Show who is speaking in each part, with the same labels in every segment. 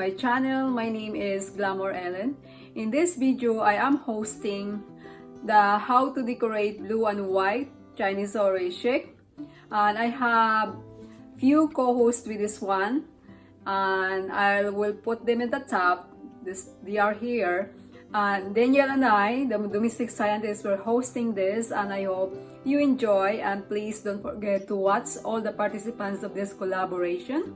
Speaker 1: my channel. My name is Glamour Ellen. In this video, I am hosting the how to decorate blue and white Chinoiserie Chic. And I have few co-hosts with this one. And I will put them at the top. They are here. And Danielle and I, the domestic scientists, were hosting this, and I hope you enjoy. And please don't forget to watch all the participants of this collaboration.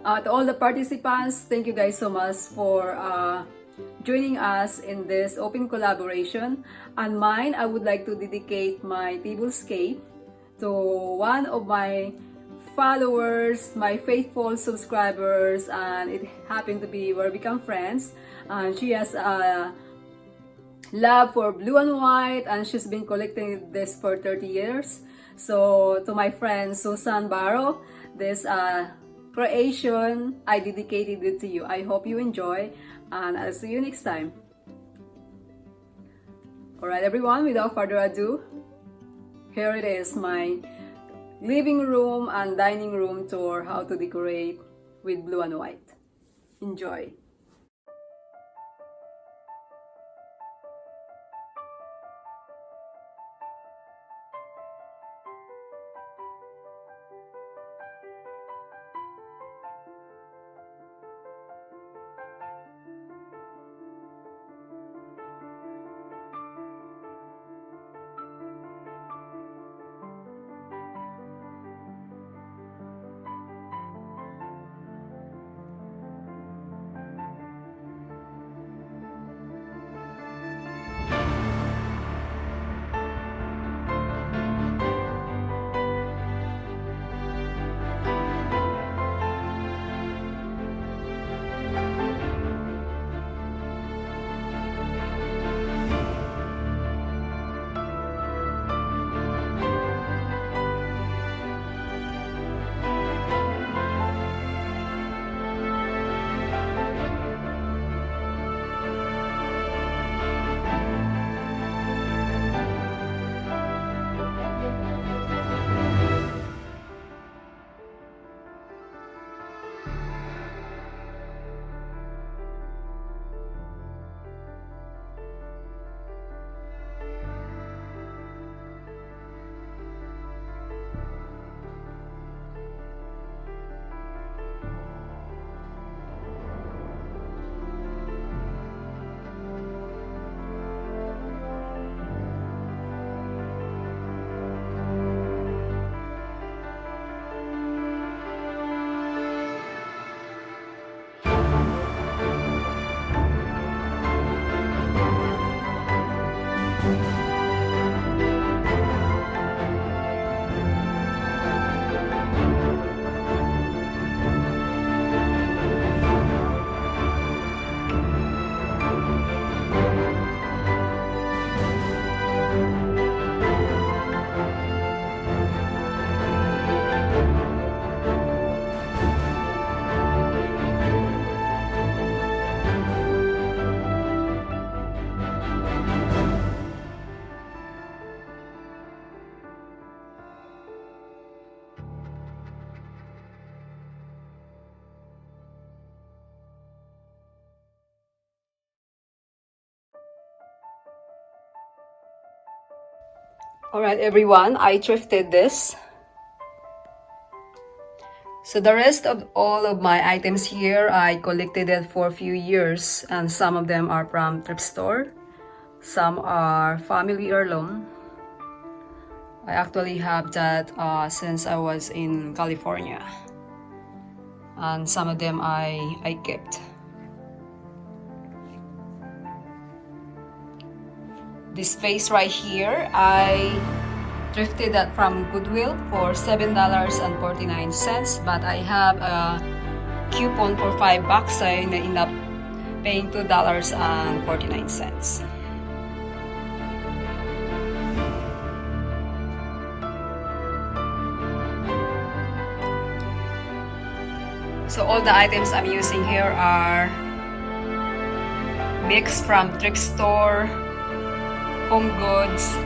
Speaker 1: To all the participants, thank you guys so much for joining us in this open collaboration. And mine, I would like to dedicate my tablescape to one of my followers, my faithful subscribers, and it happened to be where we become friends. And she has a love for blue and white, and she's been collecting this for 30 years. So to my friend Susan Barrow, this creation, I dedicated it to you. I hope you enjoy, and I'll see you next time. Alright everyone, without further ado, here it is, my living room and dining room tour, how to decorate with blue and white. Enjoy! Alright everyone, I thrifted this. So the rest of all of my items here, I collected it for a few years, and some of them are from thrift store. Some are family heirloom. I actually have that since I was in California. And some of them I kept. This vase right here, I thrifted that from Goodwill for $7.49, but I have a coupon for $5, so I end up paying $2.49. So all the items I'm using here are mixed from thrift store, home goods,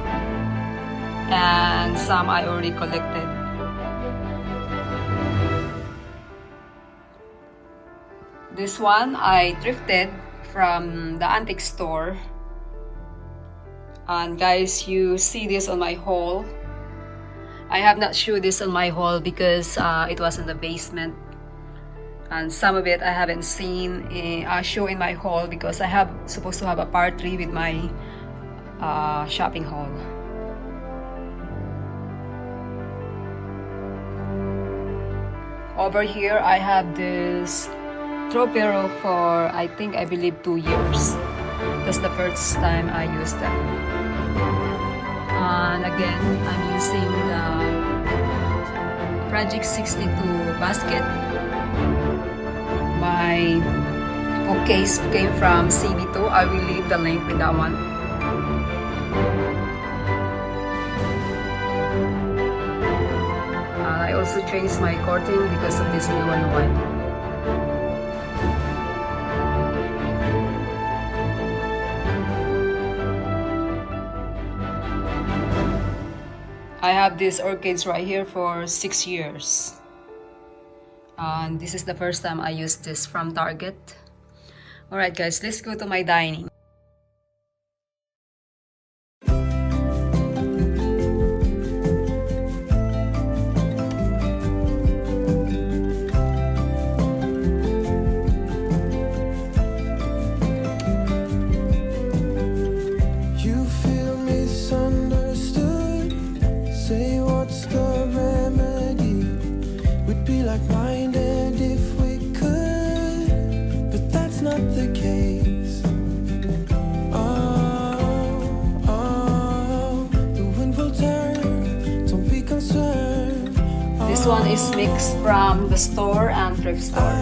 Speaker 1: and some I already collected. This one I thrifted from the antique store. And guys, you see this on my haul. I have not showed this on my haul because it was in the basement. And some of it I haven't seen show in my haul because I have supposed to have a part 3 with my shopping haul. Over here I have this Tropero for I believe 2 years. That's the first time I used them. And again, I'm using the Project 62 basket. My bookcase came from CB2. I will leave the link with that one. I also changed my curtain because of this blue and white. I have these orchids right here for 6 years. And this is the first time I used this from Target. Alright guys, let's go to my dining. This one is mixed from the store and thrift store.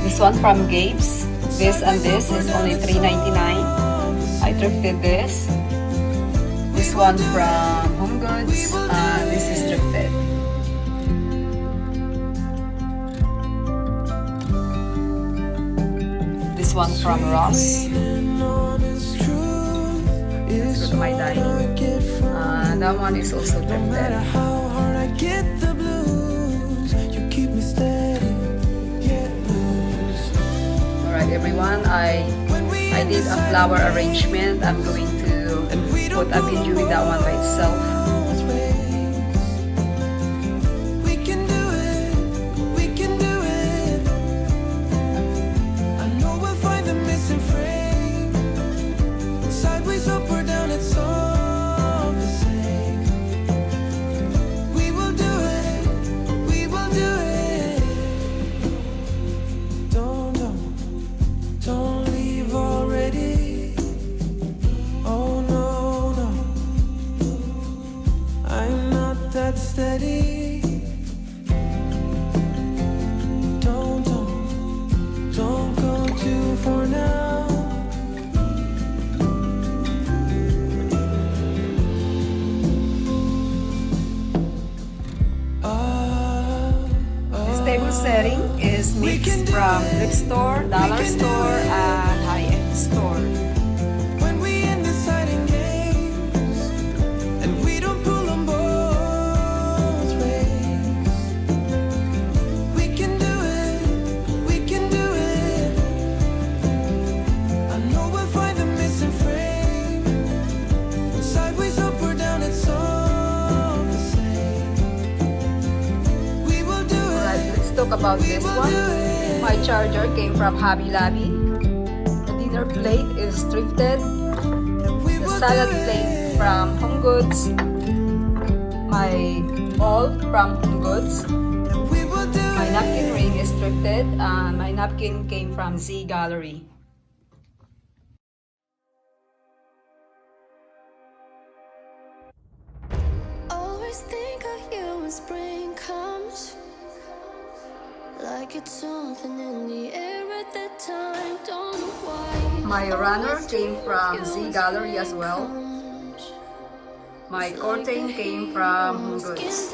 Speaker 1: This one from Gabe's. This and this is only $3.99. I thrifted this. This one from Home Goods, and this is thrifted. This one from Ross. Let's go to my dining. And that one is also thrifted. Alright everyone, I did a flower arrangement. I'm going to put a video with that one by itself.
Speaker 2: Steady. Don't go too far now.
Speaker 1: This table setting is mixed from thrift store, dollar store, and high-end store. About this one, my charger came from Hobby Lobby. The dinner plate is thrifted. The salad plate from Home Goods. My bowl from Home Goods. My napkin ring is thrifted, and my napkin came from Z Gallery.
Speaker 3: Always think of you when spring comes. Like it's something in the air at that time, don't know why.
Speaker 1: My runner came from Z Gallery as well. My curtain came from Home Goods.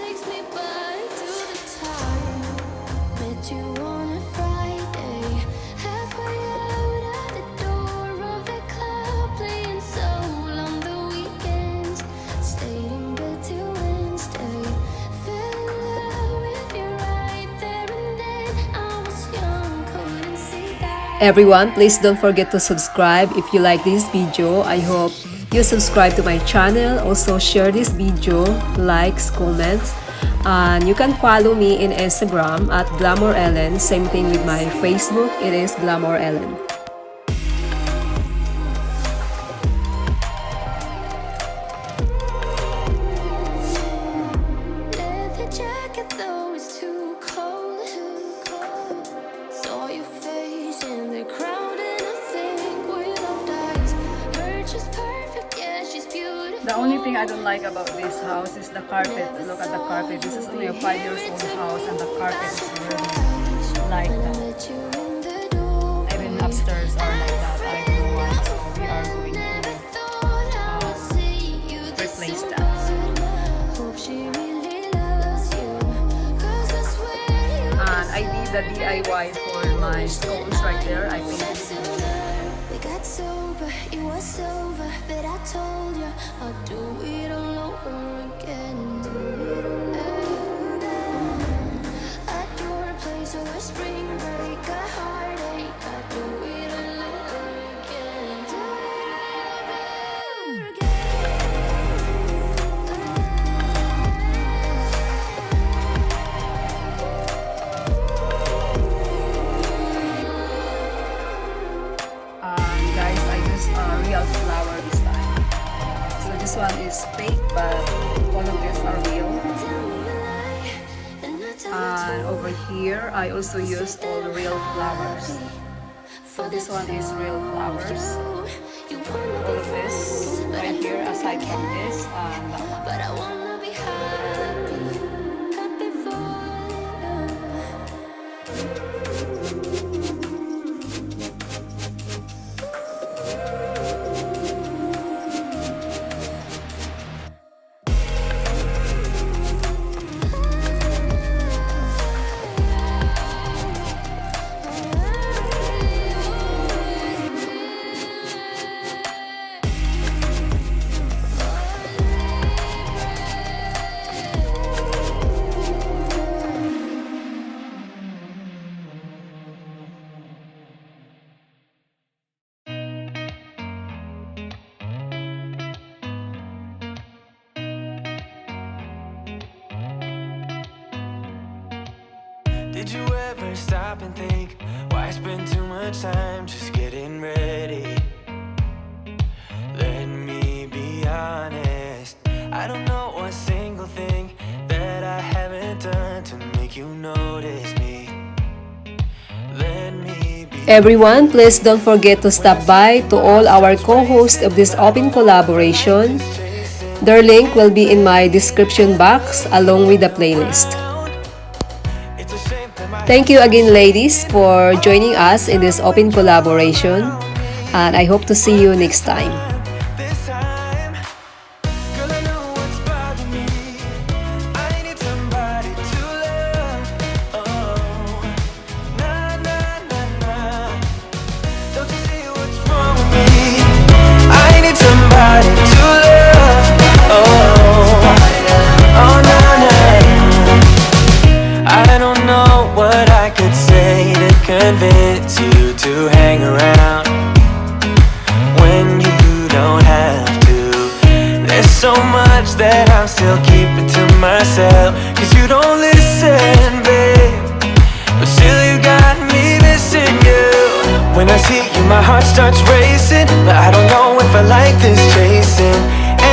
Speaker 1: Everyone, please don't forget to subscribe if you like this video. I hope you subscribe to my channel. Also share this video, likes, comments. And you can follow me in Instagram at Glamour Ellen. Same thing with my Facebook, it is Glamour Ellen.
Speaker 3: Leather jacket, though it's too cold. Saw your face in the crowd, and I think without eyes, her just perfect. Yeah, she's beautiful.
Speaker 1: The only thing I don't like about this house is the carpet. Look at the carpet. This is only a 5 years old house and the carpet is really like that. Even upstairs are like that. I don't know why. So we are going to replace that. And I did the DIY for my scones right there. I painted it.
Speaker 3: We got sober, it was over, but I told you I'll do it all over again. At your place or a spring break, a heartache, I'll do it all over again. Do it all over
Speaker 1: Guys, I used a real flower this time. So this one is fake, but all of these are real. And over here, I also use all real flowers. So this one is real flowers. All of this right here, aside from this and that one.
Speaker 3: but I wanna be happy, happy for
Speaker 2: Did you ever stop and think, why spend too much time just getting ready? Let me be honest, I don't know a single thing that I haven't done to make you notice me. Let me be
Speaker 1: Everyone, please don't forget to stop by to all our co-hosts of this open collaboration. Their link will be in my description box along with the playlist.
Speaker 2: It's a shame that my
Speaker 1: Thank you again, ladies, for joining us in this open collaboration. And I hope to see you next time.
Speaker 2: this time, girl, I know what's bothering me. I need somebody to love. Oh, nah, nah, nah, nah. Don't you see what's wrong with me? I need somebody to love. Oh, oh, nah, nah. I don't know what I could say to convince you to hang around when you don't have to. There's so much that I'm still keeping to myself, 'cause you don't listen, babe. But still you got me missing you. When I see you my heart starts racing, but I don't know if I like this chasing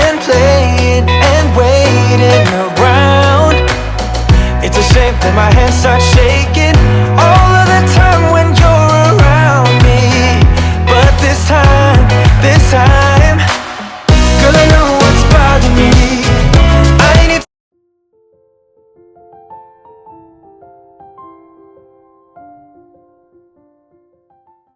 Speaker 2: and playing and waiting around. It's a shame that my hands start shaking.